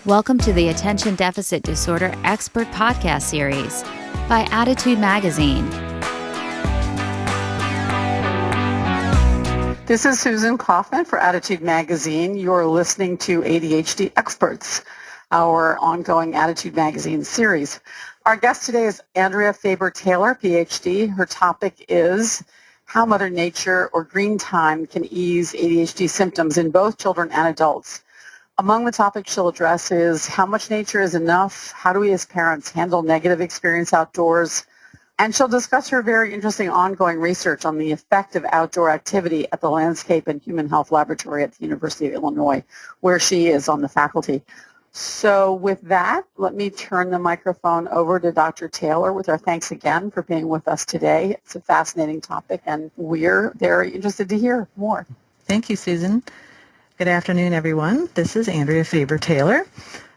Welcome to the Attention Deficit Disorder Expert Podcast Series by Attitude Magazine. This is Susan Kaufman for Attitude Magazine. You're listening to ADHD Experts, our ongoing Attitude Magazine series. Our guest today is Andrea Faber Taylor, Ph.D. Her topic is how Mother Nature or green time can ease ADHD symptoms in both children and adults. Among the topics she'll address is how much nature is enough, how do we as parents handle negative experience outdoors, and she'll discuss her very interesting ongoing research on the effect of outdoor activity at the Landscape and Human Health Laboratory at the University of Illinois, where she is on the faculty. So with that, let me turn the microphone over to Dr. Taylor with our thanks again for being with us today. It's a fascinating topic, and we're very interested to hear more. Thank you, Susan. Good afternoon, everyone. This is Andrea Faber Taylor.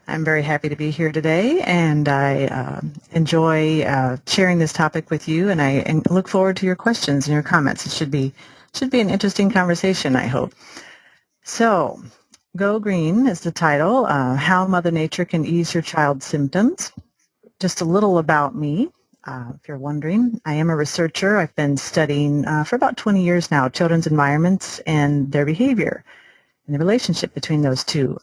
I'm very happy to be here today, and I enjoy sharing this topic with you, and I look forward to your questions and your comments. It should be an interesting conversation, I hope. So, Go Green is the title, How Mother Nature Can Ease Your Child's Symptoms. Just a little about me, if you're wondering. I am a researcher. I've been studying for about 20 years now children's environments and their behavior, and the relationship between those two.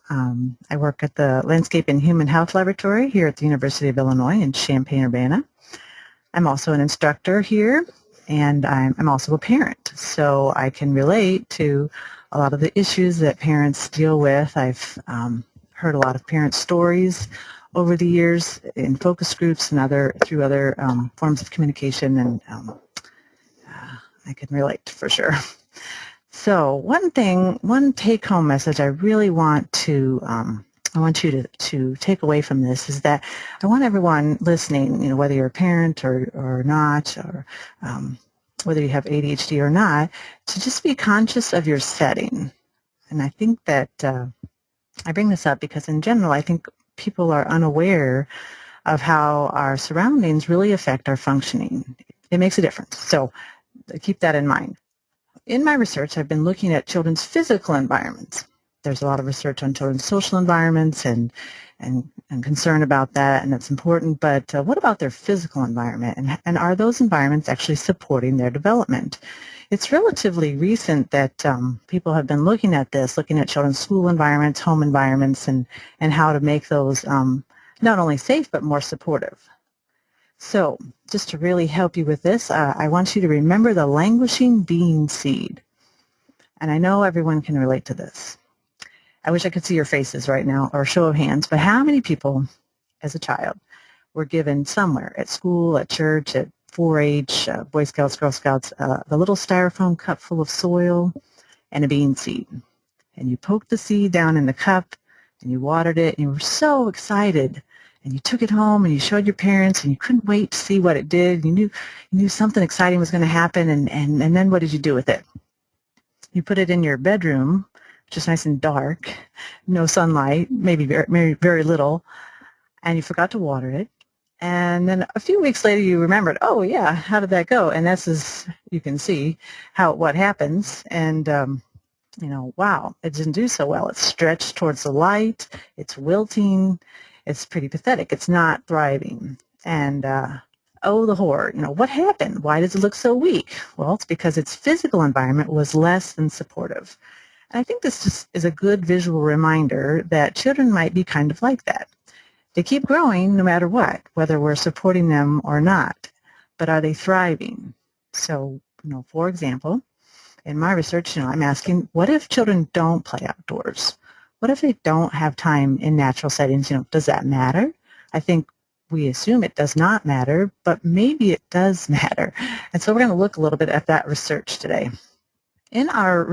I work at the Landscape and Human Health Laboratory here at the University of Illinois in Champaign-Urbana. I'm also an instructor here, and I'm also a parent, so I can relate to a lot of the issues that parents deal with. I've heard a lot of parent stories over the years in focus groups and through other forms of communication, and I can relate for sure. So one take-home message I really want you to take away from this is that I want everyone listening, whether you're a parent or not, or whether you have ADHD or not, to just be conscious of your setting. And I think that I bring this up because in general I think people are unaware of how our surroundings really affect our functioning. It makes a difference. So keep that in mind. In my research, I've been looking at children's physical environments. There's a lot of research on children's social environments and concern about that, and it's important, but what about their physical environment, and are those environments actually supporting their development? It's relatively recent that people have been looking at children's school environments, home environments, and how to make those not only safe but more supportive. So, just to really help you with this, I want you to remember the languishing bean seed. And I know everyone can relate to this. I wish I could see your faces right now, or show of hands, but how many people as a child were given somewhere, at school, at church, at 4-H, Boy Scouts, Girl Scouts, the little styrofoam cup full of soil and a bean seed? And you poked the seed down in the cup, and you watered it, and you were so excited. And you took it home and you showed your parents, and you couldn't wait to see what it did. You knew something exciting was going to happen, and then what did you do with it? You put it in your bedroom, which is nice and dark, no sunlight, maybe very, very little, and you forgot to water it. And then a few weeks later you remembered, oh yeah, how did that go? And that's as you can see what happens. And wow, it didn't do so well. It's stretched towards the light, it's wilting. It's pretty pathetic. It's not thriving. And, oh, the horror. What happened? Why does it look so weak? Well, it's because its physical environment was less than supportive. And I think this just is a good visual reminder that children might be kind of like that. They keep growing no matter what, whether we're supporting them or not. But are they thriving? So, for example, in my research, I'm asking, what if children don't play outdoors? What if they don't have time in natural settings? Does that matter? I think we assume it does not matter, but maybe it does matter. And so we're going to look a little bit at that research today. In our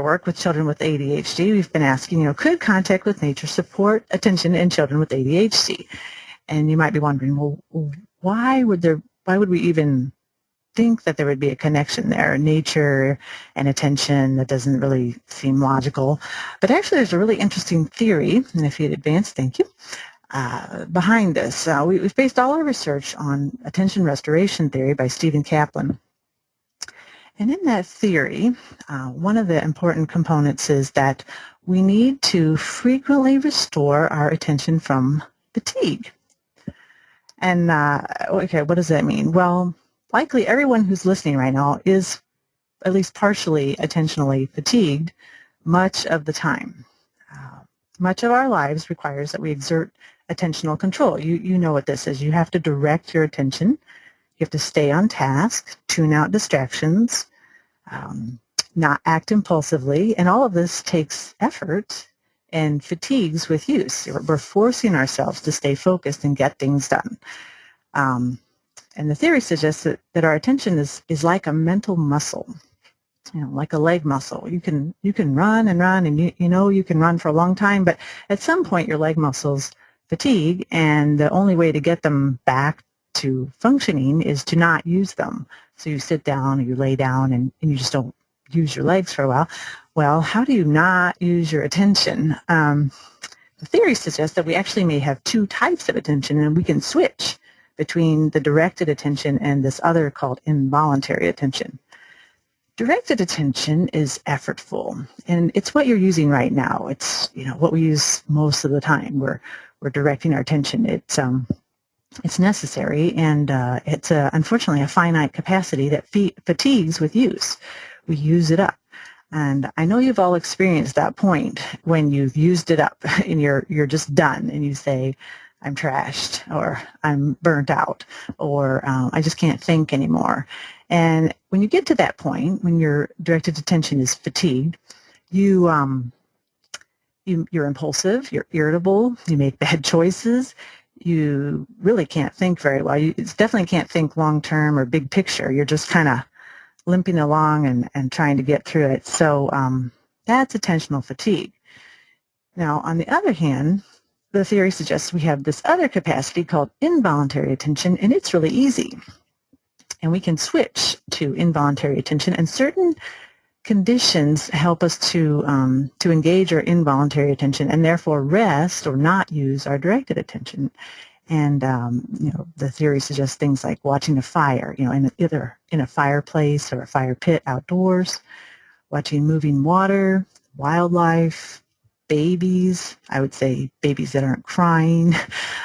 work with children with ADHD, we've been asking, could contact with nature support attention in children with ADHD? And you might be wondering, well, why would we even think that there would be a connection there, nature and attention? That doesn't really seem logical. But actually there's a really interesting theory, and if you'd advance, thank you, behind this. We've based all our research on attention restoration theory by Stephen Kaplan. And in that theory, one of the important components is that we need to frequently restore our attention from fatigue. And, okay, what does that mean? Well, likely everyone who's listening right now is at least partially attentionally fatigued much of the time. Uh, Much of our lives requires that we exert attentional control. You know what this is. You have to direct your attention. You have to stay on task, tune out distractions, not act impulsively, and all of this takes effort and fatigues with use. We're forcing ourselves to stay focused and get things done. And the theory suggests that our attention is like a mental muscle, like a leg muscle. You can run and run, and you can run for a long time, but at some point your leg muscles fatigue, and the only way to get them back to functioning is to not use them. So you sit down or you lay down and you just don't use your legs for a while. Well, how do you not use your attention? The theory suggests that we actually may have two types of attention, and we can switch between the directed attention and this other called involuntary attention. Directed attention is effortful, and it's what you're using right now. It's what we use most of the time. We're directing our attention. It's necessary, and it's unfortunately a finite capacity that fatigues with use. We use it up. And I know you've all experienced that point when you've used it up and you're just done, and you say, I'm trashed, or I'm burnt out, or I just can't think anymore. And when you get to that point, when your directed attention is fatigued, you're impulsive, you're irritable, you make bad choices, you really can't think very well. You definitely can't think long-term or big picture. You're just kind of limping along and trying to get through it. So that's attentional fatigue. Now, on the other hand, the theory suggests we have this other capacity called involuntary attention, and it's really easy. And we can switch to involuntary attention, and certain conditions help us to engage our involuntary attention and therefore rest or not use our directed attention. And the theory suggests things like watching a fire, either in a fireplace or a fire pit outdoors, watching moving water, wildlife, babies. I would say babies that aren't crying.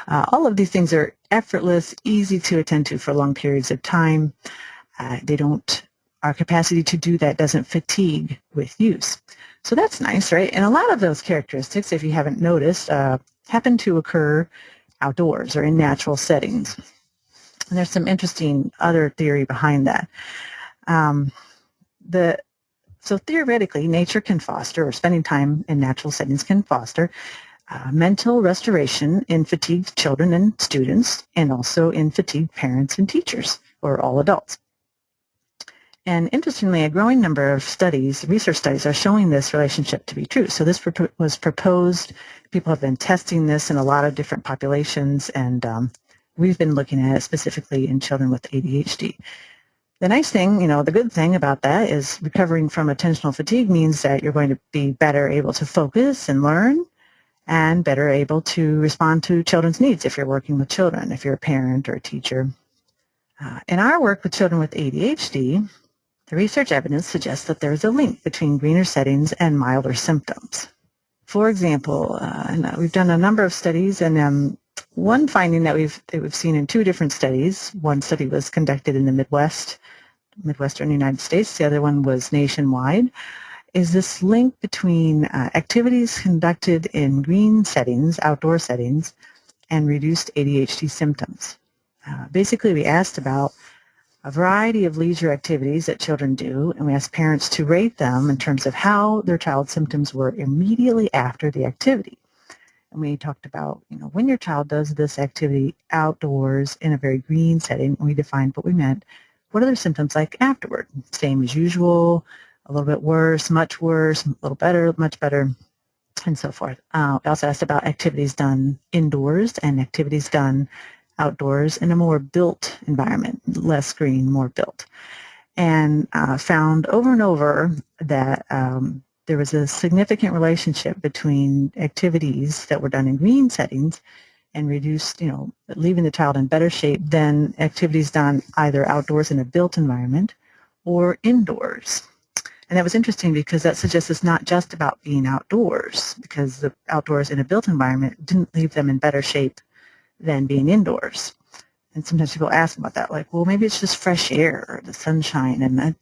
All of these things are effortless, easy to attend to for long periods of time. Our capacity to do that doesn't fatigue with use. So that's nice, right? And a lot of those characteristics, if you haven't noticed, happen to occur outdoors or in natural settings. And there's some interesting other theory behind that. So theoretically, nature can foster, or spending time in natural settings can foster, mental restoration in fatigued children and students, and also in fatigued parents and teachers, or all adults. And interestingly, a growing number of research studies are showing this relationship to be true. So this was proposed. People have been testing this in a lot of different populations, and we've been looking at it specifically in children with ADHD. The nice thing, the good thing about that is recovering from attentional fatigue means that you're going to be better able to focus and learn, and better able to respond to children's needs if you're working with children, if you're a parent or a teacher. In our work with children with ADHD, the research evidence suggests that there is a link between greener settings and milder symptoms. For example, we've done a number of studies, and one finding that we've seen in two different studies, one study was conducted in the Midwestern United States, the other one was nationwide, is this link between activities conducted in green settings, outdoor settings, and reduced ADHD symptoms. Basically, we asked about a variety of leisure activities that children do, and we asked parents to rate them in terms of how their child's symptoms were immediately after the activity. And we talked about, when your child does this activity outdoors in a very green setting, we defined what we meant. What are their symptoms like afterward? Same as usual, a little bit worse, much worse, a little better, much better, and so forth. We also asked about activities done indoors and activities done outdoors in a more built environment, less green, more built, and found over and over that there was a significant relationship between activities that were done in green settings and reduced, leaving the child in better shape than activities done either outdoors in a built environment or indoors. And that was interesting because that suggests it's not just about being outdoors, because the outdoors in a built environment didn't leave them in better shape than being indoors. And sometimes people ask about that, like, well, maybe it's just fresh air or the sunshine. And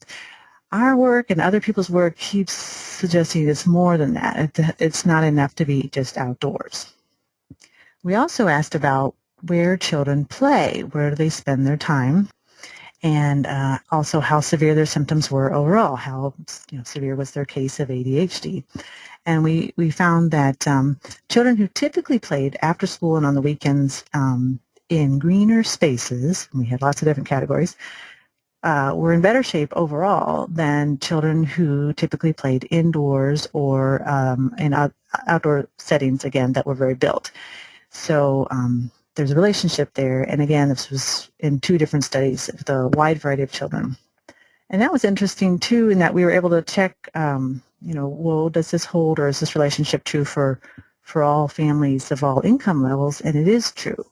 our work and other people's work keeps suggesting it's more than that. It's not enough to be just outdoors. We also asked about where children play, where do they spend their time, and also how severe their symptoms were overall, how severe was their case of ADHD. And we found that children who typically played after school and on the weekends in greener spaces, and we had lots of different categories, were in better shape overall than children who typically played indoors or in outdoor settings, again, that were very built. So there's a relationship there. And again, this was in 2 different studies with a wide variety of children. And that was interesting, too, in that we were able to check, well, does this hold, or is this relationship true for all families of all income levels? And it is true.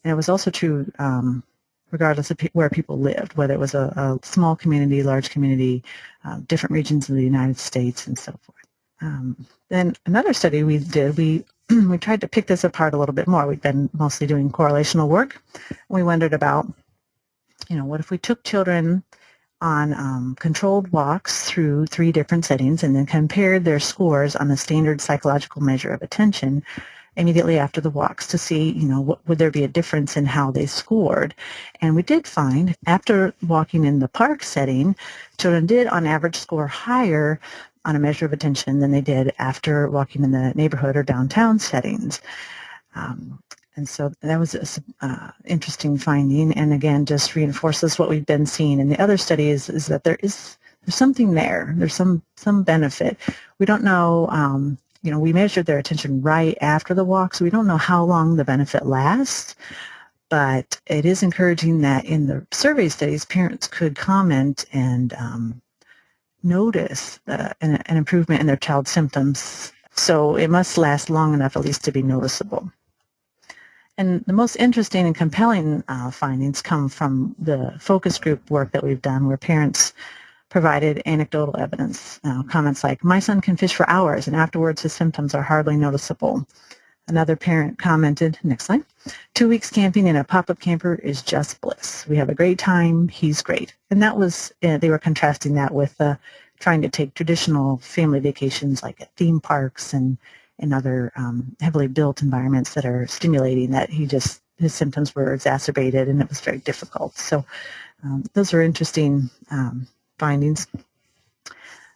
And it was also true regardless of where people lived, whether it was a small community, large community, different regions of the United States, and so forth. Then another study we did, we tried to pick this apart a little bit more. We've been mostly doing correlational work. We wondered about, what if we took children on controlled walks through 3 different settings and then compared their scores on the standard psychological measure of attention immediately after the walks to see, would there be a difference in how they scored. And we did find after walking in the park setting, children did on average score higher on a measure of attention than they did after walking in the neighborhood or downtown settings. And so that was an interesting finding, and again, just reinforces what we've been seeing in the other studies, is that there's something there. There's some benefit. We don't know, we measured their attention right after the walk, so we don't know how long the benefit lasts, but it is encouraging that in the survey studies, parents could comment and notice an improvement in their child's symptoms. So it must last long enough at least to be noticeable. And the most interesting and compelling findings come from the focus group work that we've done, where parents provided anecdotal evidence. Comments like, my son can fish for hours and afterwards his symptoms are hardly noticeable. Another parent commented, next slide, 2 weeks camping in a pop-up camper is just bliss. We have a great time, he's great. And that was, they were contrasting that with trying to take traditional family vacations like at theme parks and in other heavily built environments that are stimulating, that his symptoms were exacerbated and it was very difficult. So those are interesting findings.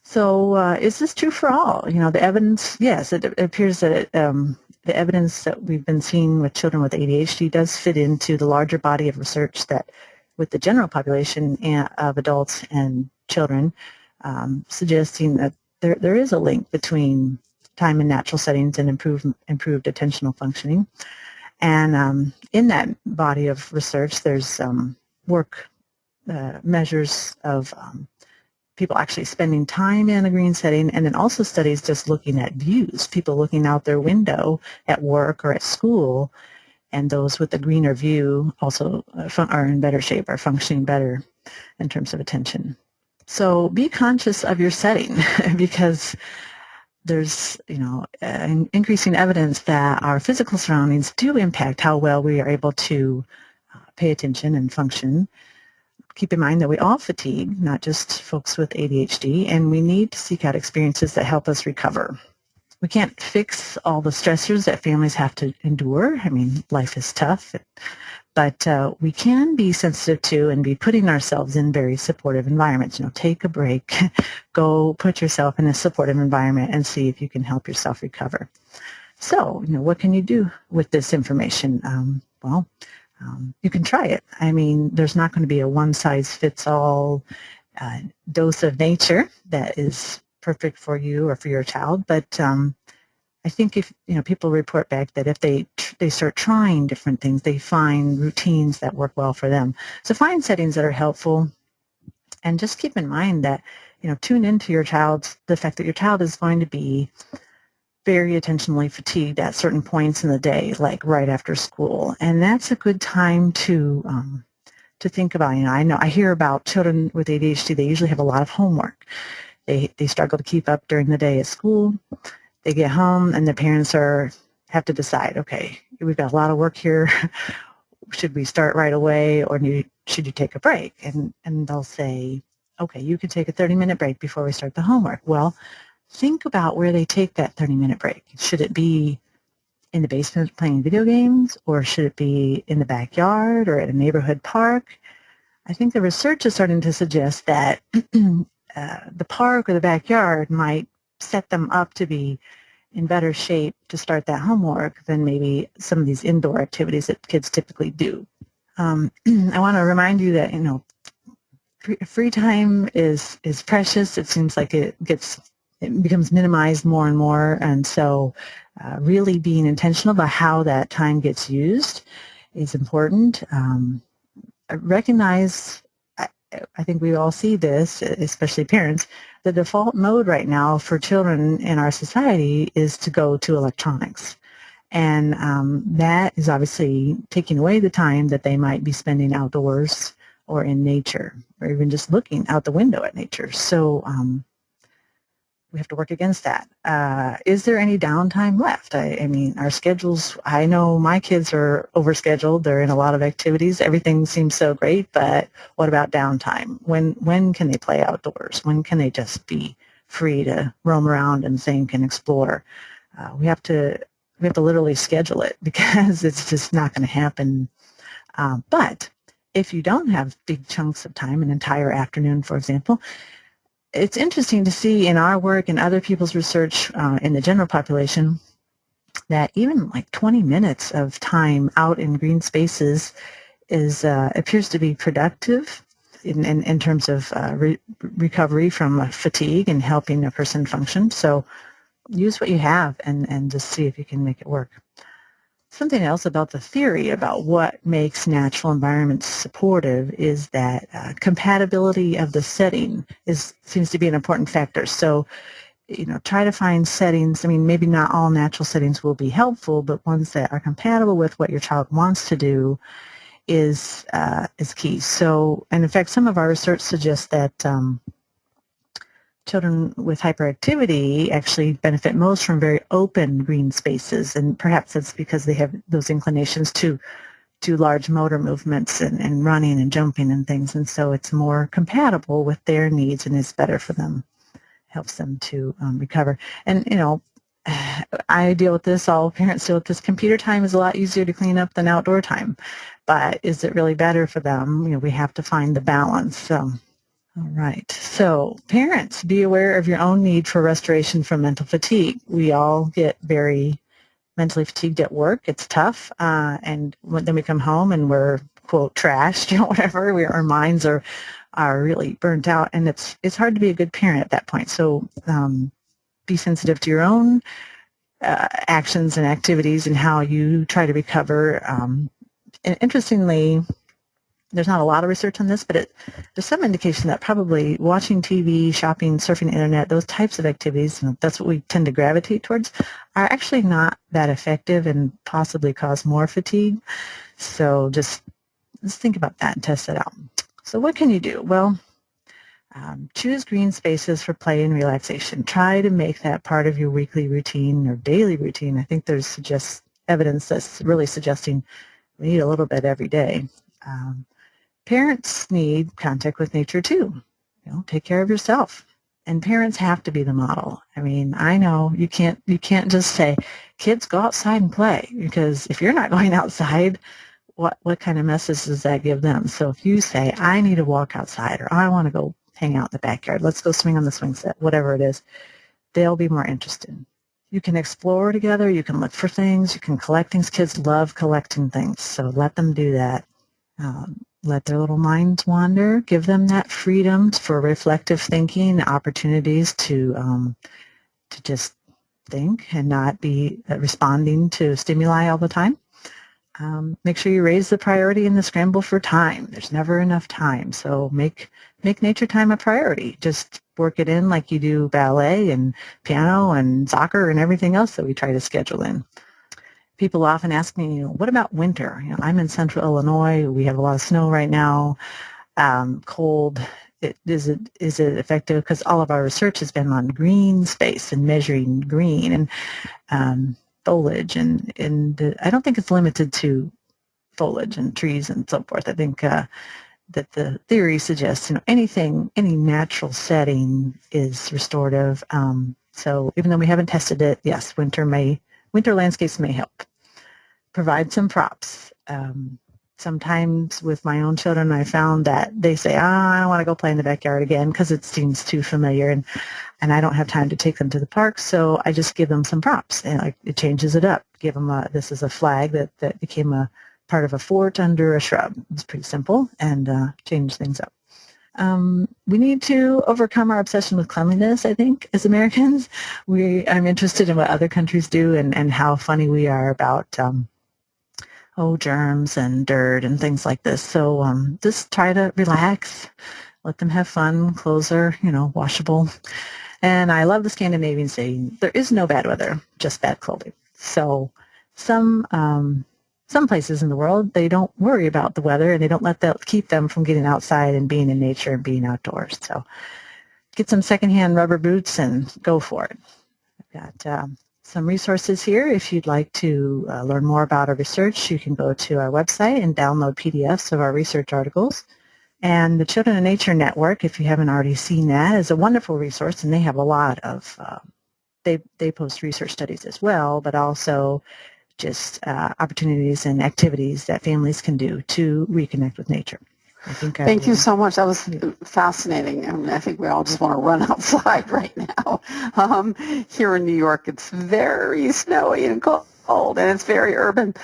So is this true for all? The evidence, yes, it appears that the evidence that we've been seeing with children with ADHD does fit into the larger body of research that with the general population of adults and children, suggesting that there is a link between time in natural settings and improved attentional functioning. And in that body of research, there's work measures of people actually spending time in a green setting, and then also studies just looking at views, people looking out their window at work or at school, and those with a greener view also are in better shape, are functioning better in terms of attention. So be conscious of your setting because there's, increasing evidence that our physical surroundings do impact how well we are able to pay attention and function. Keep in mind that we all fatigue, not just folks with ADHD, and we need to seek out experiences that help us recover. We can't fix all the stressors that families have to endure. I mean, life is tough, but we can be sensitive to and be putting ourselves in very supportive environments. Take a break, go put yourself in a supportive environment and see if you can help yourself recover. So, what can you do with this information? You can try it. I mean, there's not going to be a one-size-fits-all dose of nature that is perfect for you or for your child, but I think if people report back that if they start trying different things, they find routines that work well for them. So find settings that are helpful, and just keep in mind that tune into the fact that your child is going to be very attentionally fatigued at certain points in the day, like right after school, and that's a good time to think about. I hear about children with ADHD; they usually have a lot of homework. They struggle to keep up during the day at school. They get home and the parents have to decide, okay, we've got a lot of work here. Should we start right away, or should you take a break? And they'll say, okay, you can take a 30-minute break before we start the homework. Well, think about where they take that 30-minute break. Should it be in the basement playing video games, or should it be in the backyard or at a neighborhood park? I think the research is starting to suggest that the park or the backyard might set them up to be in better shape to start that homework than maybe some of these indoor activities that kids typically do. I want to remind you that, free time is precious. It seems like it becomes minimized more and more, and so really being intentional about how that time gets used is important. Recognize, I think we all see this, especially parents, the default mode right now for children in our society is to go to electronics. And that is obviously taking away the time that they might be spending outdoors or in nature, or even just looking out the window at nature. So we have to work against that. Is there any downtime left? I mean, our schedules, I know my kids are overscheduled. They're in a lot of activities. Everything seems so great, but what about downtime? When can they play outdoors? When can they just be free to roam around and think and explore? We have to literally schedule it, because it's just not going to happen. But if you don't have big chunks of time, an entire afternoon, for example, it's interesting to see in our work and other people's research in the general population that even like 20 minutes of time out in green spaces appears to be productive in terms of recovery from fatigue and helping a person function. So use what you have and just see if you can make it work. Something else about the theory about what makes natural environments supportive is that compatibility of the setting seems to be an important factor. So, try to find settings. I mean, maybe not all natural settings will be helpful, but ones that are compatible with what your child wants to do is key. So, and in fact, some of our research suggests that children with hyperactivity actually benefit most from very open green spaces, and perhaps that's because they have those inclinations to large motor movements and running and jumping and things, and so it's more compatible with their needs and is better for them, helps them to recover. And I deal with this, all parents deal with this. Computer time is a lot easier to clean up than outdoor time, but is it really better for them? We have to find the balance. All right. So parents, be aware of your own need for restoration from mental fatigue. We all get very mentally fatigued at work. It's tough. And then we come home and we're, quote, trashed, whatever. Our minds are really burnt out. And it's hard to be a good parent at that point. So be sensitive to your own actions and activities and how you try to recover. And interestingly, there's not a lot of research on this, but there's some indication that probably watching TV, shopping, surfing the internet, those types of activities, and that's what we tend to gravitate towards, are actually not that effective and possibly cause more fatigue. So just think about that and test it out. So what can you do? Well, choose green spaces for play and relaxation. Try to make that part of your weekly routine or daily routine. I think there's evidence that's really suggesting we need a little bit every day. Parents need contact with nature too. Take care of yourself. And parents have to be the model. I mean, I know you can't just say, kids, go outside and play, because if you're not going outside, what kind of message does that give them? So if you say, I need to walk outside, or I want to go hang out in the backyard, let's go swing on the swing set, whatever it is, they'll be more interested. You can explore together, you can look for things, you can collect things. Kids love collecting things, so let them do that. Let their little minds wander. Give them that freedom for reflective thinking, opportunities to just think and not be responding to stimuli all the time. Make sure you raise the priority in the scramble for time. There's never enough time, so make nature time a priority. Just work it in like you do ballet and piano and soccer and everything else that we try to schedule in. People often ask me, what about winter? I'm in central Illinois. We have a lot of snow right now, cold. is it effective? Because all of our research has been on green space and measuring green and foliage, and I don't think it's limited to foliage and trees and so forth. I think that the theory suggests, any natural setting is restorative. So even though we haven't tested it, yes, winter landscapes may help. Provide some props. Sometimes with my own children, I found that they say, I don't want to go play in the backyard again because it seems too familiar, and I don't have time to take them to the park, so I just give them some props, and it changes it up. Give them this is a flag that became a part of a fort under a shrub. It's pretty simple, and change things up. We need to overcome our obsession with cleanliness, I think, as Americans. I'm interested in what other countries do and how funny we are about germs and dirt and things like this. So just try to relax, let them have fun. Clothes are, washable. And I love the Scandinavian saying, there is no bad weather, just bad clothing. So some places in the world, they don't worry about the weather, and they don't let that keep them from getting outside and being in nature and being outdoors. So get some secondhand rubber boots and go for it. I've got some resources here. If you'd like to learn more about our research, you can go to our website and download PDFs of our research articles. And the Children in Nature Network, if you haven't already seen that, is a wonderful resource, and they have a lot of, they post research studies as well, but also just opportunities and activities that families can do to reconnect with nature. Thank you so much. That was fascinating. I think we all just want to run outside right now. Here in New York, it's very snowy and cold, and it's very urban.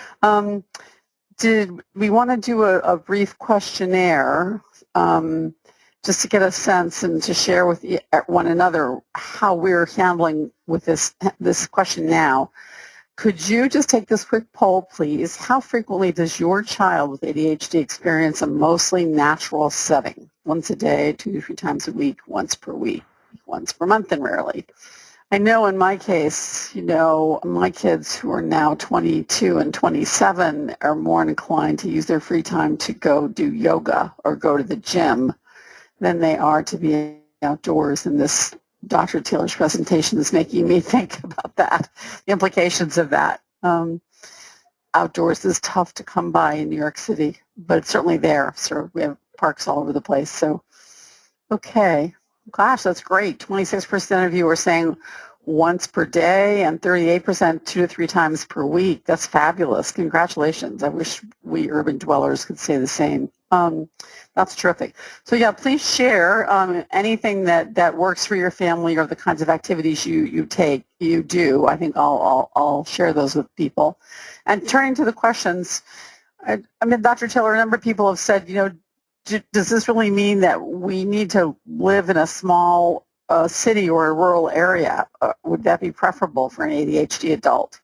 Did we want to do a brief questionnaire just to get a sense and to share with one another how we're handling with this question now? Could you just take this quick poll, please? How frequently does your child with ADHD experience a mostly natural setting? Once a day, 2 to 3 times a week, once per week, once per month, and rarely. I know in my case, my kids who are now 22 and 27 are more inclined to use their free time to go do yoga or go to the gym than they are to be outdoors, and this Dr. Taylor's presentation is making me think about that, the implications of that. Outdoors is tough to come by in New York City, but it's certainly there. So we have parks all over the place. So, okay. Gosh, that's great. 26% of you are saying once per day and 38% 2 to 3 times per week. That's fabulous. Congratulations. I wish we urban dwellers could say the same. That's terrific. So yeah, please share anything that works for your family or the kinds of activities you do. I think I'll share those with people. And turning to the questions, Dr. Taylor, a number of people have said, does this really mean that we need to live in a small city or a rural area? Would that be preferable for an ADHD adult?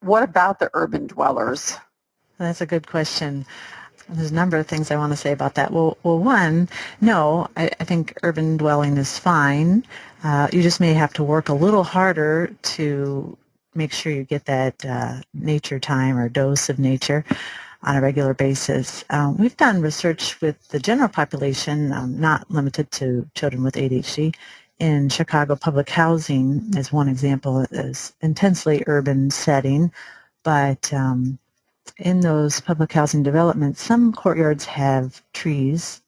What about the urban dwellers? That's a good question. There's a number of things I want to say about that. Well, one, no, I think urban dwelling is fine. You just may have to work a little harder to make sure you get that nature time or dose of nature on a regular basis. We've done research with the general population, not limited to children with ADHD, in Chicago public housing as one example, as intensely urban setting, but in those public housing developments, some courtyards have trees,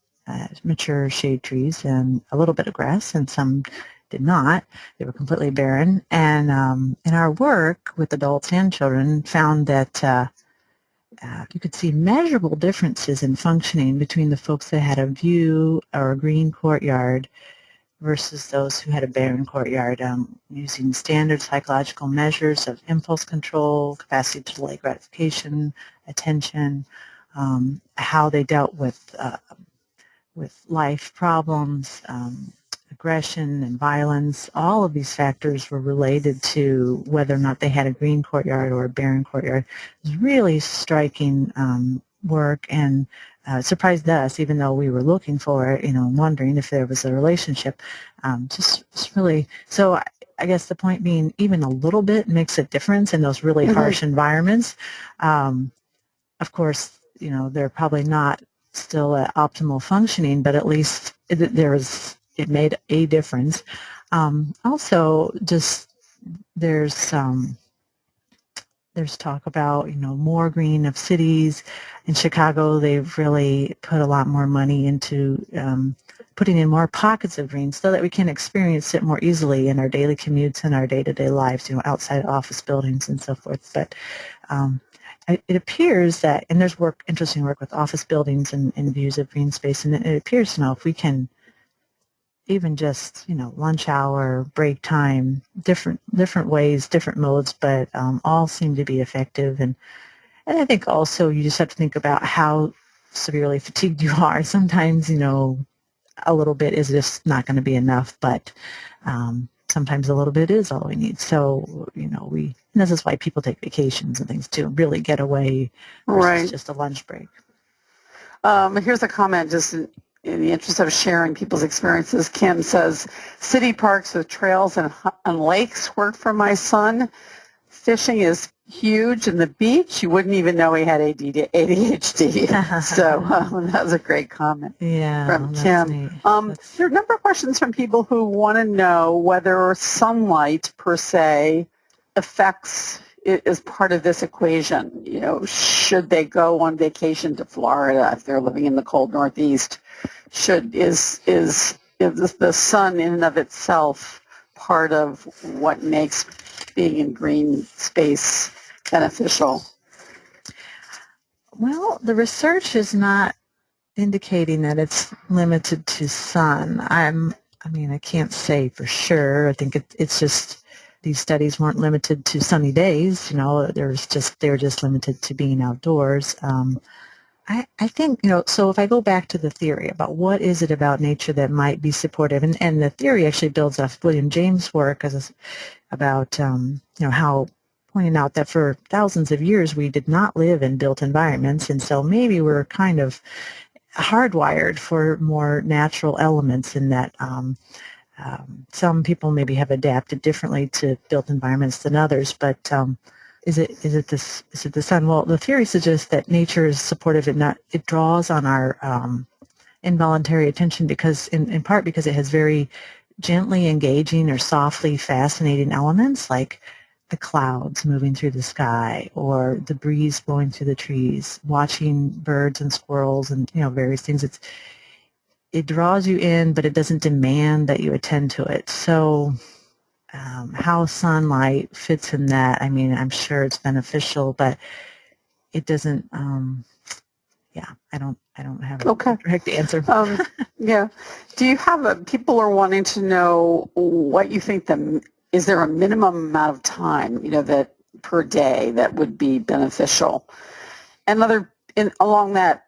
mature shade trees, and a little bit of grass, and some did not. They were completely barren. And in our work with adults and children, found that you could see measurable differences in functioning between the folks that had a view or a green courtyard versus those who had a barren courtyard, using standard psychological measures of impulse control, capacity to delay gratification, attention, how they dealt with life problems, aggression and violence. All of these factors were related to whether or not they had a green courtyard or a barren courtyard. It was really striking work, and surprised us, even though we were looking for it, wondering if there was a relationship. Just really, so I guess the point being, even a little bit makes a difference in those really harsh environments. Of course, they're probably not still at optimal functioning, but at least it made a difference. Also, just there's there's talk about, more green of cities. In Chicago, they've really put a lot more money into putting in more pockets of green so that we can experience it more easily in our daily commutes and our day-to-day lives, outside office buildings and so forth. But it appears that, and there's interesting work with office buildings and views of green space, and it appears, if we can even just, lunch hour, break time, different ways, different modes, but all seem to be effective. And I think also you just have to think about how severely fatigued you are. Sometimes, a little bit is just not going to be enough, but sometimes a little bit is all we need. So, and this is why people take vacations and things to really get away versus just a lunch break. Here's a comment just in the interest of sharing people's experiences. Kim says, city parks with trails and lakes work for my son. Fishing is huge, and the beach, you wouldn't even know he had ADHD. So that was a great comment from Kim. There are a number of questions from people who want to know whether sunlight per se is part of this equation. Should they go on vacation to Florida if they're living in the cold Northeast? Is the sun in and of itself part of what makes being in green space beneficial? Well, the research is not indicating that it's limited to sun. I can't say for sure. I think it's just these studies weren't limited to sunny days. They were just limited to being outdoors. I think, so if I go back to the theory about what is it about nature that might be supportive, and the theory actually builds off William James' work about, how pointing out that for thousands of years we did not live in built environments, and so maybe we're kind of hardwired for more natural elements in that some people maybe have adapted differently to built environments than others, but is it the sun? Well, the theory suggests that nature is supportive. It draws on our involuntary attention because, in part, because it has very gently engaging or softly fascinating elements like the clouds moving through the sky or the breeze blowing through the trees, watching birds and squirrels and various things. It draws you in, but it doesn't demand that you attend to it. So how sunlight fits in that, I'm sure it's beneficial, but it doesn't, I don't have a direct answer. Do you have people are wanting to know what you think is there a minimum amount of time, that per day that would be beneficial? Along that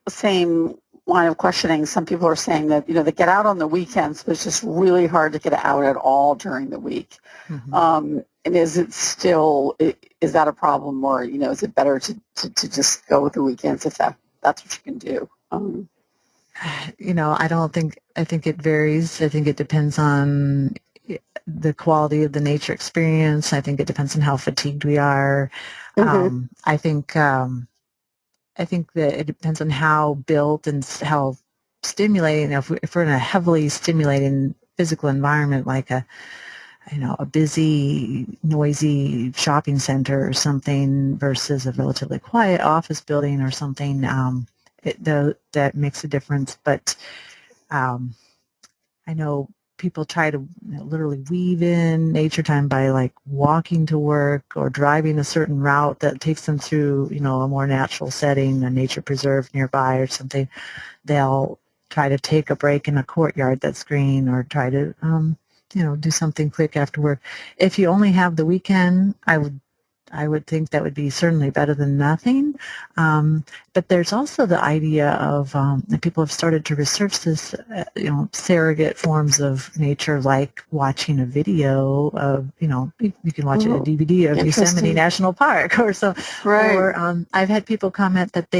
same line of questioning, some people are saying that, they get out on the weekends, but it's just really hard to get out at all during the week. Mm-hmm. And is that a problem, or, is it better to just go with the weekends if that's what you can do? I think it varies. I think it depends on the quality of the nature experience. I think it depends on how fatigued we are. Mm-hmm. I think that it depends on how built and how stimulating. If we're in a heavily stimulating physical environment, like a busy, noisy shopping center or something, versus a relatively quiet office building or something, that makes a difference. But I know people try to literally weave in nature time by like walking to work or driving a certain route that takes them through, a more natural setting, a nature preserve nearby or something. They'll try to take a break in a courtyard that's green, or try to, do something quick after work. If you only have the weekend, I would think that would be certainly better than nothing. But there's also the idea of, and people have started to research this, surrogate forms of nature, like watching a video of, you can watch a DVD of Yosemite National Park or so. Right. Or I've had people comment that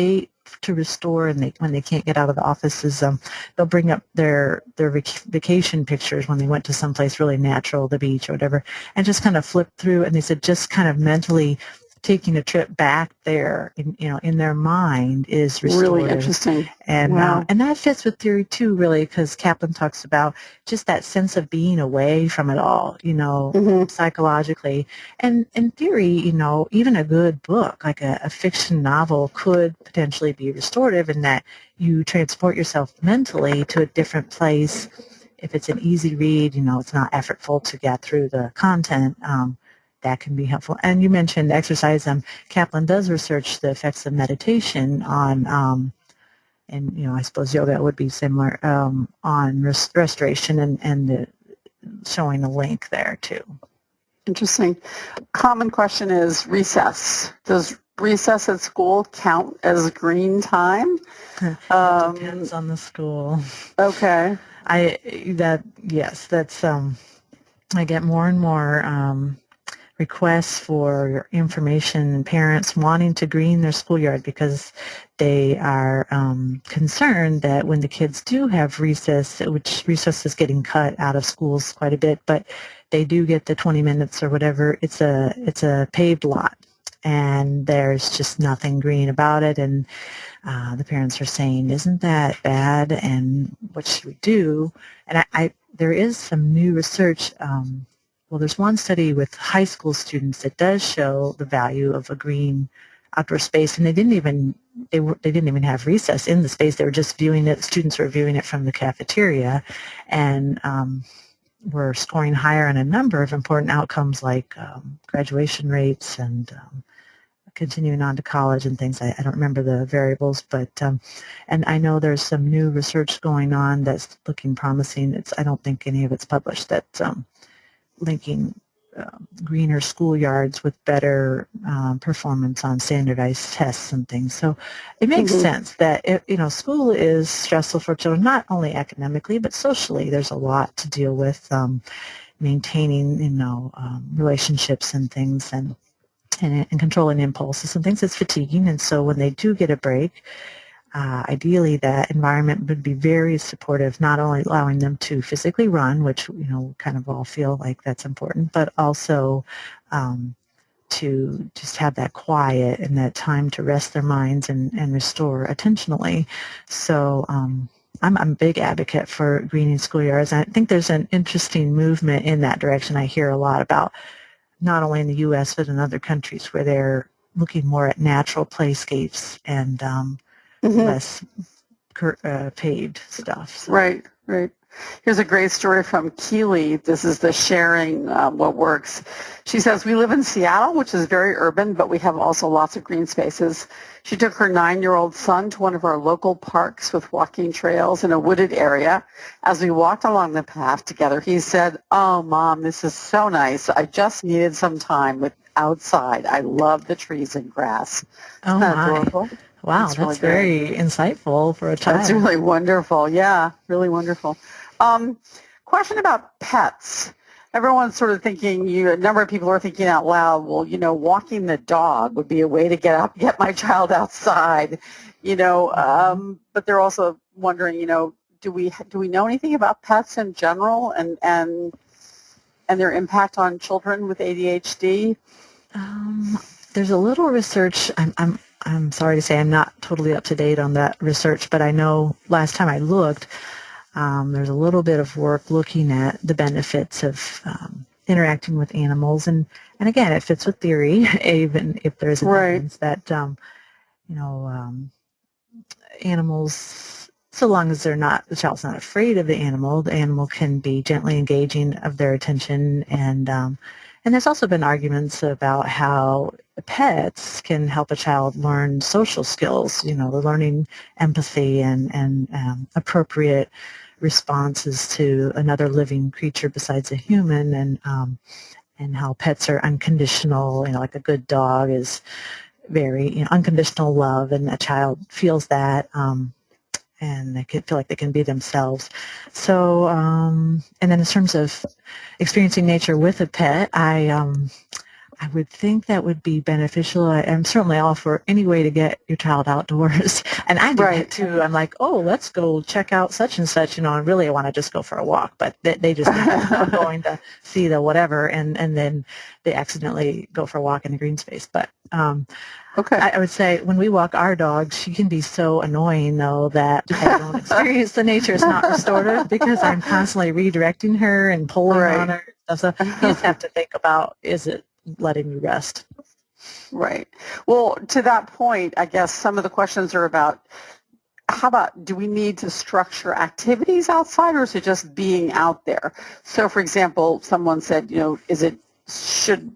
to restore, and when they can't get out of the offices, they'll bring up their vacation pictures when they went to someplace really natural, the beach or whatever, and just kind of flip through, and they said just kind of mentally taking a trip back there, in their mind is restorative. Really interesting. And Wow. and that fits with theory too, really, because Kaplan talks about just that sense of being away from it all, psychologically. And in theory, even a good book, like a fiction novel, could potentially be restorative in that you transport yourself mentally to a different place. If it's an easy read, it's not effortful to get through the content. That can be helpful. And you mentioned exercise. Kaplan does research the effects of meditation on, and I suppose yoga would be similar, on restoration, and showing a link there too. Interesting. Common question is recess. Does recess at school count as green time? It depends on the school. Okay. That's I get more and more requests for information and parents wanting to green their schoolyard because they are concerned that when the kids do have recess, which recess is getting cut out of schools quite a bit, but they do get the 20 minutes or whatever, it's a paved lot and there's just nothing green about it, and the parents are saying, isn't that bad, and what should we do? And there is some new research. Well, there's one study with high school students that does show the value of a green outdoor space, and they didn't even have recess in the space. They were just viewing it. Students were viewing it from the cafeteria, and were scoring higher on a number of important outcomes like graduation rates and continuing on to college and things. I don't remember the variables, but and I know there's some new research going on that's looking promising. I don't think any of it's published, that's linking greener schoolyards with better performance on standardized tests and things. So it makes sense that school is stressful for children, not only academically but socially. There's a lot to deal with, maintaining relationships and things, and controlling impulses and things. It's fatiguing, and so when they do get a break, ideally that environment would be very supportive, not only allowing them to physically run, which kind of all feel like that's important, but also to just have that quiet and that time to rest their minds and restore attentionally. So I'm a big advocate for greening schoolyards. I think there's an interesting movement in that direction. I hear a lot about, not only in the U.S. but in other countries, where they're looking more at natural playscapes and less paved stuff. So. Right. Here's a great story from Keely. This is the sharing what works. She says, we live in Seattle, which is very urban, but we have also lots of green spaces. She took her 9-year-old son to one of our local parks with walking trails in a wooded area. As we walked along the path together, he said, oh, Mom, this is so nice. I just needed some time with outside. I love the trees and grass. Isn't that adorable? Wow, that's really very insightful for a child. That's really wonderful. Yeah, really wonderful. Question about pets. Everyone's sort of thinking, a number of people are thinking out loud, well, walking the dog would be a way to get my child outside, but they're also wondering, do we know anything about pets in general and their impact on children with ADHD? There's a little research. I'm sorry to say I'm not totally up to date on that research, but I know last time I looked, there's a little bit of work looking at the benefits of interacting with animals, and again, it fits with theory, even if there's evidence that animals, so long as the child's not afraid of the animal can be gently engaging of their attention, and there's also been arguments about how pets can help a child learn social skills, learning empathy and appropriate responses to another living creature besides a human, and how pets are unconditional, like a good dog is very unconditional love, and a child feels that, and they can feel like they can be themselves. So, and then in terms of experiencing nature with a pet, I I would think that would be beneficial. I'm certainly all for any way to get your child outdoors. And I do that too. I'm like, oh, let's go check out such and such, and really I want to just go for a walk. But they just think we're going to see the whatever, and then they accidentally go for a walk in the green space. But Okay. I would say when we walk our dog, she can be so annoying, though, that I don't experience the nature is not restorative because I'm constantly redirecting her and pulling on her. So you just have to think about, is it letting you rest? Right. Well, to that point, I guess some of the questions are about, how about, do we need to structure activities outside, or is it just being out there? So, for example, someone said, should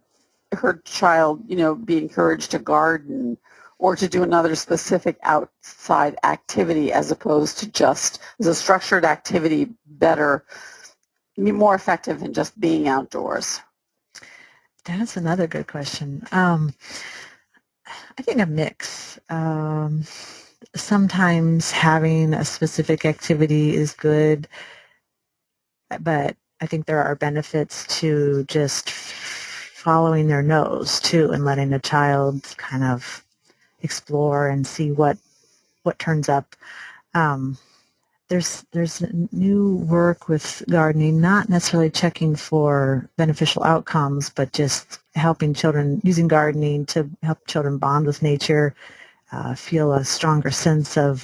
her child, be encouraged to garden or to do another specific outside activity as opposed to just, is a structured activity better, more effective than just being outdoors? That's another good question. I think a mix. Sometimes having a specific activity is good, but I think there are benefits to just following their nose too and letting the child kind of explore and see what turns up. There's new work with gardening, not necessarily checking for beneficial outcomes, but just helping children, using gardening to help children bond with nature, feel a stronger sense of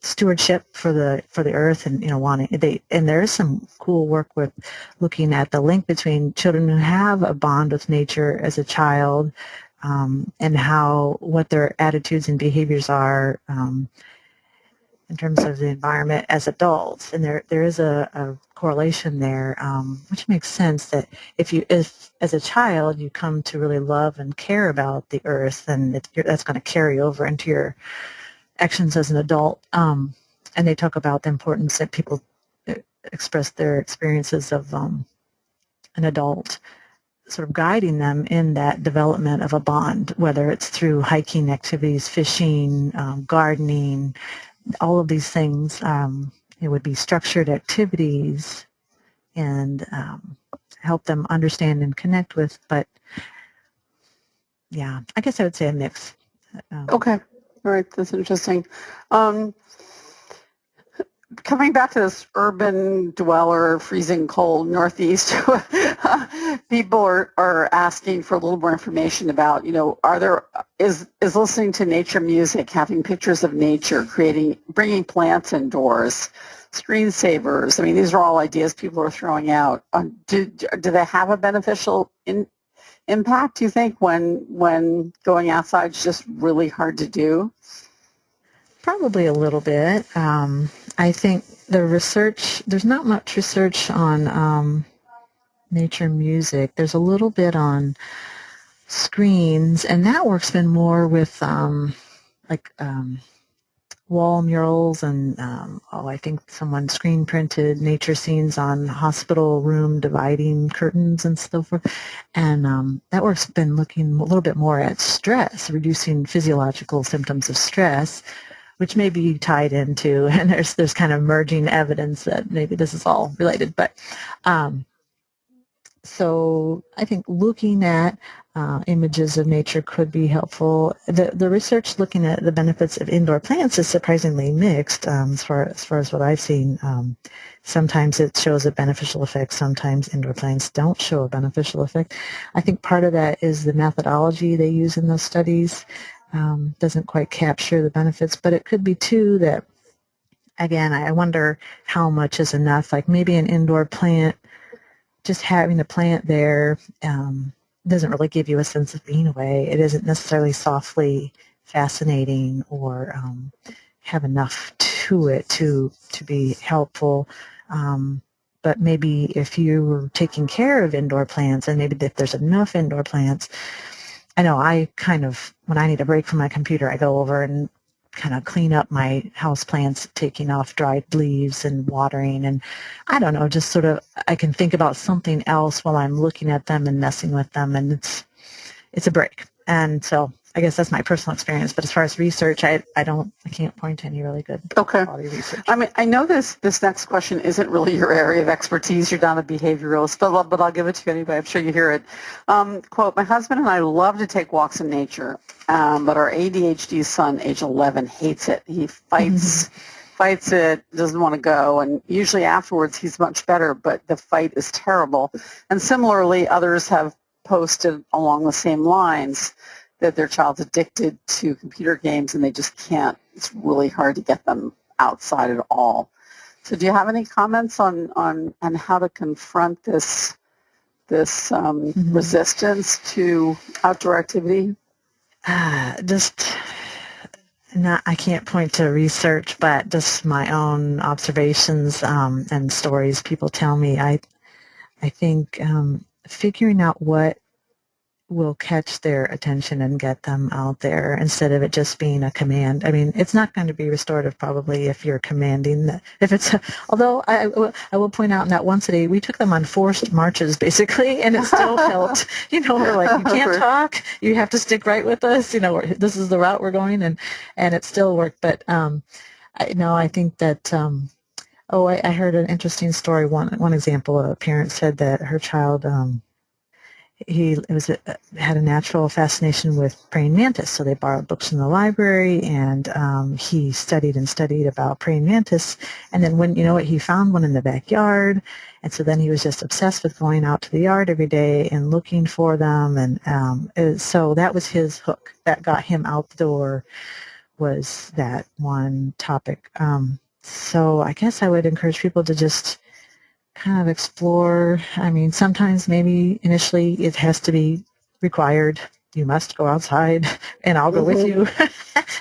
stewardship for the earth, and and there is some cool work with looking at the link between children who have a bond with nature as a child, and what their attitudes and behaviors are in terms of the environment as adults. And there is a correlation there, which makes sense that if as a child you come to really love and care about the earth, then that's going to carry over into your actions as an adult. And they talk about the importance that people express their experiences of an adult sort of guiding them in that development of a bond, whether it's through hiking activities, fishing, gardening, all of these things. It would be structured activities and help them understand and connect with. But yeah, I guess I would say a mix. Okay. All right. That's interesting. Coming back to this urban dweller, freezing cold Northeast, people are asking for a little more information about, is listening to nature music, having pictures of nature, bringing plants indoors, screensavers. I mean, these are all ideas people are throwing out. Do they have a beneficial impact, do you think, when going outside is just really hard to do? Probably a little bit. I think there's not much research on nature music. There's a little bit on screens, and that work's been more with wall murals and I think someone screen printed nature scenes on hospital room dividing curtains and so forth. And that work's been looking a little bit more at stress, reducing physiological symptoms of stress, which may be tied into, and there's kind of emerging evidence that maybe this is all related. But so I think looking at images of nature could be helpful. The research looking at the benefits of indoor plants is surprisingly mixed as far as what I've seen. Sometimes it shows a beneficial effect. Sometimes indoor plants don't show a beneficial effect. I think part of that is the methodology they use in those studies doesn't quite capture the benefits, but it could be too that, again, I wonder how much is enough. Like maybe an indoor plant, just having the plant there doesn't really give you a sense of being away. It isn't necessarily softly fascinating or have enough to it to be helpful. But maybe if you were taking care of indoor plants, and maybe if there's enough indoor plants, I know I kind of, when I need a break from my computer, I go over and kind of clean up my house plants, taking off dried leaves and watering, and I don't know, just sort of I can think about something else while I'm looking at them and messing with them, and it's a break. And so I guess that's my personal experience. But as far as research, I can't point to any really good quality research. I mean, I know this next question isn't really your area of expertise. You're not a behavioralist, but I'll give it to you anyway. I'm sure you hear it. Quote, my husband and I love to take walks in nature, but our ADHD son, age 11, hates it. He fights it, doesn't want to go, and usually afterwards he's much better, but the fight is terrible. And similarly, others have posted along the same lines that their child's addicted to computer games and they just can't. It's really hard to get them outside at all. So do you have any comments on how to confront this resistance to outdoor activity? I can't point to research, but just my own observations and stories people tell me. I think figuring out what will catch their attention and get them out there instead of it just being a command. I mean, it's not going to be restorative probably if you're commanding. Although I will point out in that one city, we took them on forced marches basically, and it still helped. We're like, you can't talk, you have to stick right with us. This is the route we're going, and it still worked. But I think that. I heard an interesting story. One example, a parent said that her child. Had a natural fascination with praying mantis, so they borrowed books from the library, and he studied about praying mantis, and then he found one in the backyard, and so then he was just obsessed with going out to the yard every day and looking for them, and so that was his hook that got him out the door, was that one topic. So I guess I would encourage people to just kind of explore. I mean, sometimes maybe initially it has to be required. You must go outside and I'll go with you.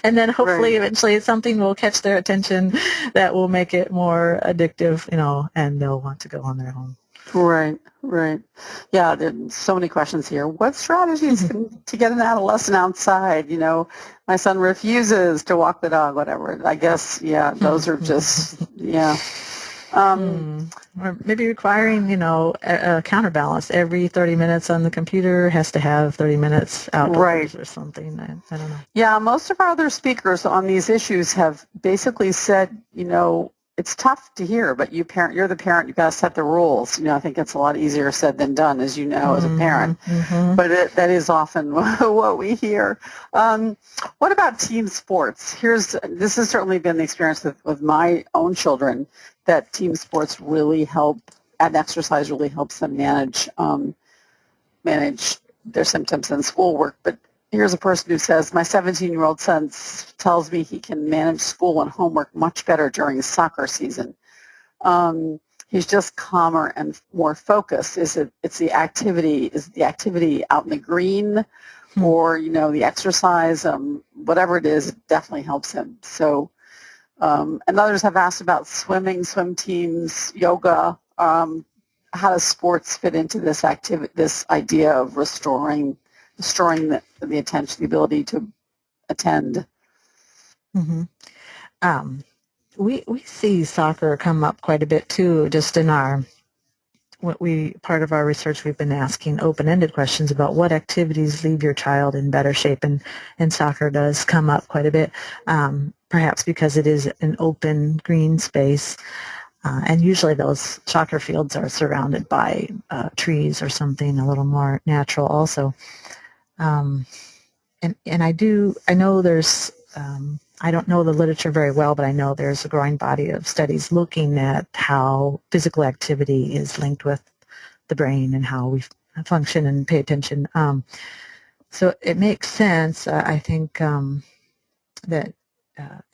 And then hopefully eventually something will catch their attention that will make it more addictive, and they'll want to go on their own. Right. Yeah, there's so many questions here. What strategies to get an adolescent outside? My son refuses to walk the dog, whatever. I guess, those are just, Or maybe requiring, a counterbalance. Every 30 minutes on the computer has to have 30 minutes outdoors or something. I don't know. Yeah, most of our other speakers on these issues have basically said, it's tough to hear, but you're the parent, you've got to set the rules. I think it's a lot easier said than done, as you know, as a parent. But that is often what we hear. What about team sports? This has certainly been the experience with my own children, that team sports really help, and exercise really helps them manage their symptoms and schoolwork. But here's a person who says, my 17-year-old son tells me he can manage school and homework much better during soccer season. He's just calmer and more focused. Is the activity out in the green, or the exercise, whatever it is, it definitely helps him. So, and others have asked about swimming, swim teams, yoga. How does sports fit into this idea of restoring the attention, the ability to attend? We see soccer come up quite a bit too. Just in part of our research, we've been asking open-ended questions about what activities leave your child in better shape, and soccer does come up quite a bit. Perhaps because it is an open green space, and usually those soccer fields are surrounded by trees or something a little more natural also. And I know there's, I don't know the literature very well, but I know there's a growing body of studies looking at how physical activity is linked with the brain and how we function and pay attention. So it makes sense, I think, that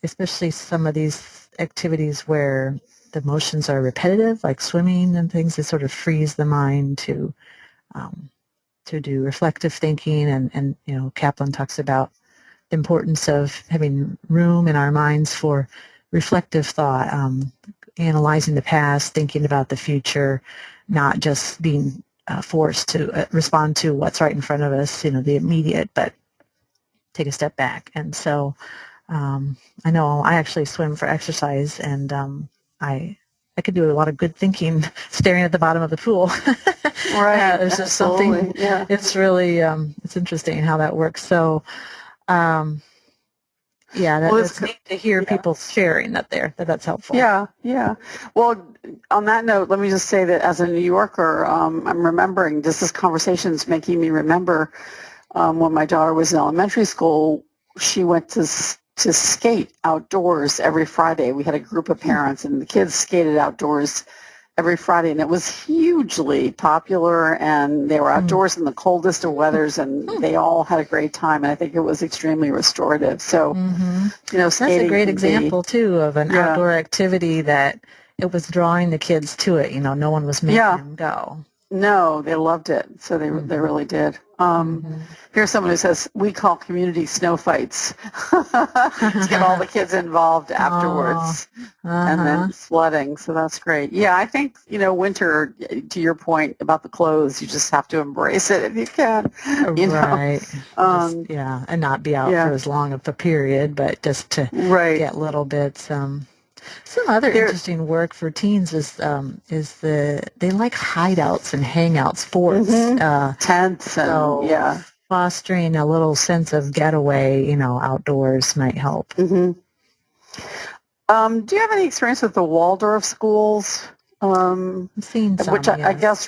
especially some of these activities where the motions are repetitive, like swimming and things, it sort of frees the mind to do reflective thinking, and Kaplan talks about the importance of having room in our minds for reflective thought, analyzing the past, thinking about the future, not just being forced to respond to what's right in front of us, the immediate, but take a step back. And so I know I actually swim for exercise, and I could do a lot of good thinking staring at the bottom of the pool. Right. There's just something. Yeah. It's really it's interesting how that works. So Yeah, Well, that's neat to hear people sharing that's helpful. Yeah, yeah. Well, on that note, let me just say that as a New Yorker, I'm remembering, this conversation is making me remember when my daughter was in elementary school, she went to skate outdoors every Friday. We had a group of parents, and the kids skated outdoors every Friday, and it was hugely popular, and they were outdoors in the coldest of weathers, and they all had a great time, and I think it was extremely restorative. So, That's skating a great can example, too, of an outdoor activity that it was drawing the kids to it. No one was making them go. No, they loved it. So they really did. Here's someone who says, we call community snow fights to get all the kids involved afterwards and then sledding. So that's great. Yeah, I think, winter, to your point about the clothes, you just have to embrace it if you can. Right. And not be out for as long of a period, but just to get little bits. Some other interesting work for teens is they like hideouts and hangouts, sports, tents, and fostering a little sense of getaway, outdoors might help. Do you have any experience with the Waldorf schools? I've seen some, which I guess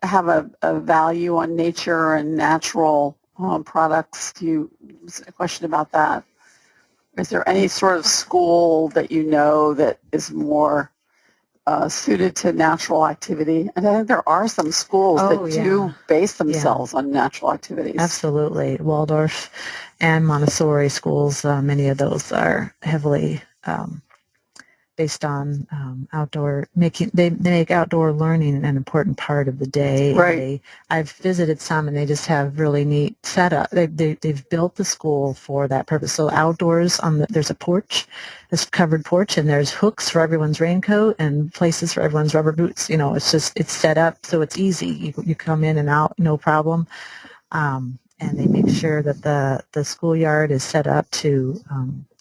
have a value on nature and natural products. A question about that? Is there any sort of school that that is more suited to natural activity? And I think there are some schools that do base themselves on natural activities. Absolutely. Waldorf and Montessori schools, many of those are heavily based on outdoor they make outdoor learning an important part of the day. Right. I've visited some, and they just have really neat setup. They've built the school for that purpose. So outdoors, there's a porch, this covered porch, and there's hooks for everyone's raincoat and places for everyone's rubber boots. It's set up so it's easy. You come in and out, no problem. And they make sure that the schoolyard is set up to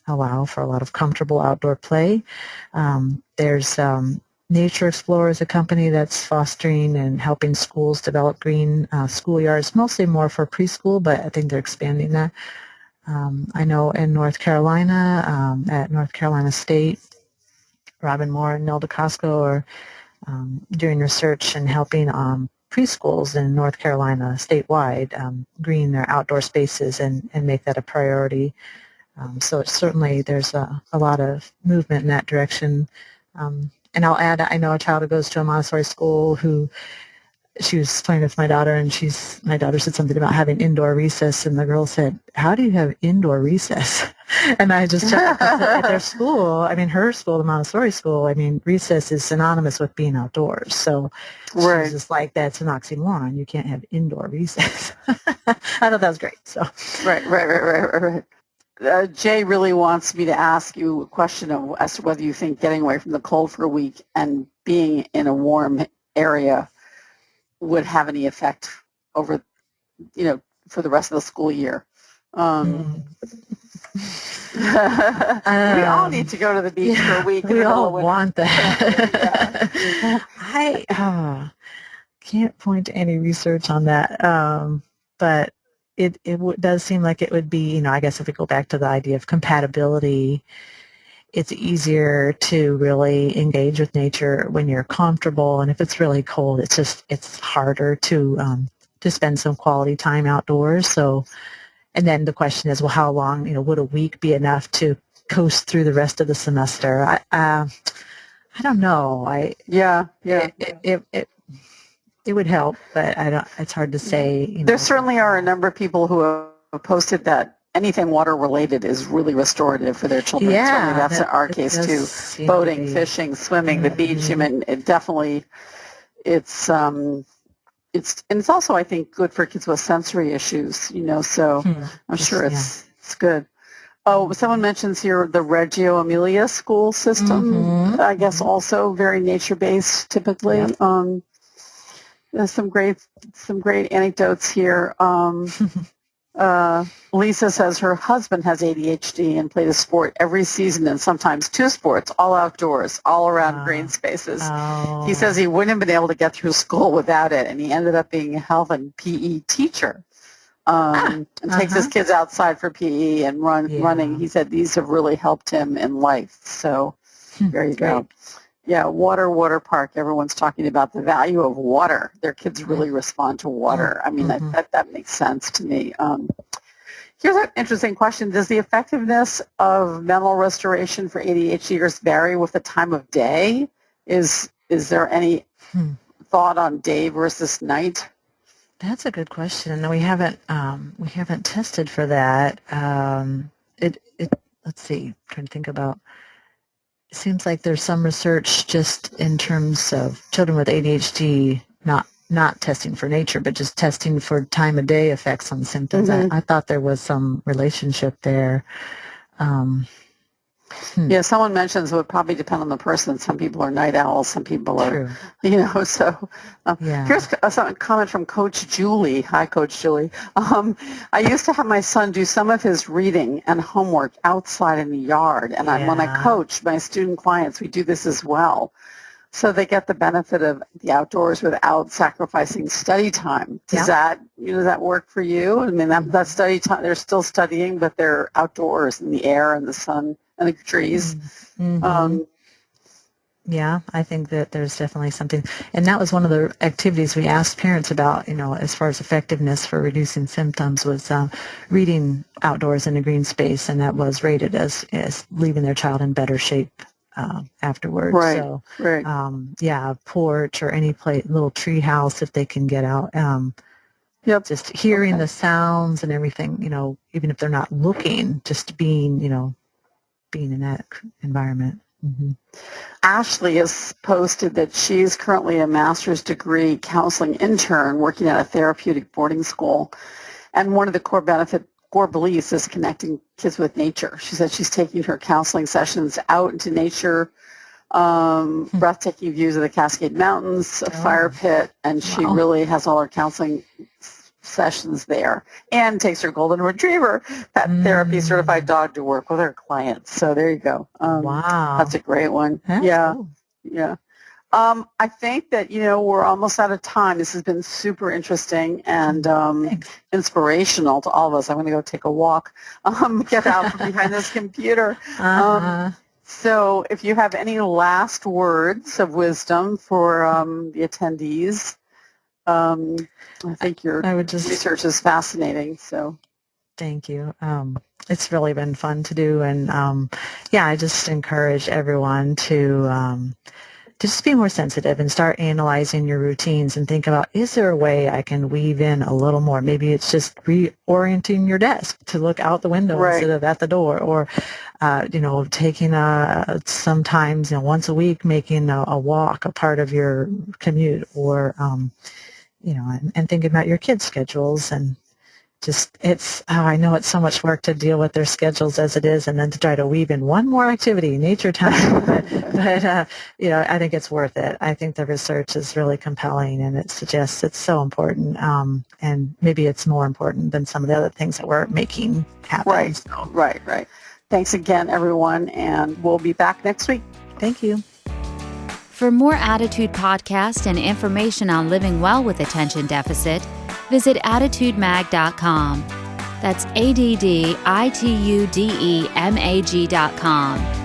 allow for a lot of comfortable outdoor play. There's Nature Explorers, a company that's fostering and helping schools develop green schoolyards, mostly more for preschool, but I think they're expanding that. I know in North Carolina, at North Carolina State, Robin Moore and Nilda Costco are doing research and helping preschools in North Carolina statewide green their outdoor spaces and make that a priority. So it's certainly there's a lot of movement in that direction. And I'll add, I know a child who goes to a Montessori school who she was playing with my daughter, and my daughter said something about having indoor recess, and the girl said, "How do you have indoor recess?" And I just checked at their school. I mean, her school, the Montessori school. I mean, recess is synonymous with being outdoors. So she was just like, "That's an oxymoron. You can't have indoor recess." I thought that was great. So right. Jay really wants me to ask you a question as to whether you think getting away from the cold for a week and being in a warm area would have any effect over, for the rest of the school year. We all need to go to the beach for a week. We all want that. I can't point to any research on that, but it does seem like it would be, I guess if we go back to the idea of compatibility, it's easier to really engage with nature when you're comfortable, and if it's really cold, it's harder to spend some quality time outdoors. So, and then the question is, well, how long, would a week be enough to coast through the rest of the semester? I don't know. It would help, but it's hard to say. There certainly are a number of people who have posted that anything water related is really restorative for their children. Yeah, certainly that's in our case too. Boating, fishing, swimming, the beach. I mean, it definitely, it's also, I think, good for kids with sensory issues. So I'm sure it's good. Oh, someone mentions here the Reggio Emilia school system. I guess also very nature based typically. Yep. There's some great anecdotes here. Lisa says her husband has ADHD and played a sport every season, and sometimes two sports, all outdoors, all around green spaces. Oh. He says he wouldn't have been able to get through school without it, and he ended up being a health and PE teacher and takes his kids outside for PE and running. Yeah. He said these have really helped him in life. So there you go. Great. Yeah, water park. Everyone's talking about the value of water. Their kids really respond to water. I mean, that makes sense to me. Here's an interesting question. Does the effectiveness of mental restoration for ADHDers vary with the time of day? Is there any thought on day versus night? That's a good question. We haven't tested for that. Let's see. I'm trying to think about. It seems like there's some research just in terms of children with ADHD not testing for nature, but just testing for time of day effects on symptoms. I thought there was some relationship there. Yeah, someone mentions it would probably depend on the person. Some people are night owls, some people are, so. Here's a comment from Coach Julie. Hi, Coach Julie. I used to have my son do some of his reading and homework outside in the yard, and when I coach my student clients, we do this as well. So they get the benefit of the outdoors without sacrificing study time. Does that work for you? I mean, that study time, they're still studying, but they're outdoors in the air and the sun and the trees. Yeah, I think that there's definitely something. And that was one of the activities we asked parents about, as far as effectiveness for reducing symptoms was reading outdoors in a green space, and that was rated as leaving their child in better shape afterwards. A porch or any little tree house if they can get out. Just hearing the sounds and everything, even if they're not looking, just being in that environment. Ashley has posted that she's currently a master's degree counseling intern working at a therapeutic boarding school, and one of the core beliefs is connecting kids with nature. She said she's taking her counseling sessions out into nature, breathtaking views of the Cascade Mountains, a fire pit, and she really has all her counseling sessions there, and takes her golden retriever, that therapy certified dog, to work with her clients. So there you go. That's a great one. That's cool. I think that, we're almost out of time. This has been super interesting and inspirational to all of us. I'm going to go take a walk, get out from behind this computer. So if you have any last words of wisdom for the attendees, I think your research is fascinating. So thank you. It's really been fun to do. And I just encourage everyone to just be more sensitive and start analyzing your routines and think about, is there a way I can weave in a little more? Maybe it's just reorienting your desk to look out the window instead of at the door, or, taking sometimes, once a week, making a walk a part of your commute, or, and thinking about your kids' schedules. And just, I know it's so much work to deal with their schedules as it is, and then to try to weave in one more activity, nature time. but I think it's worth it. I think the research is really compelling, and it suggests it's so important. And maybe it's more important than some of the other things that we're making happen. Right. Thanks again, everyone, and we'll be back next week. Thank you. For more Attitude Podcast and information on living well with attention deficit, visit attitudemag.com. That's ADDITUDEMAG.com.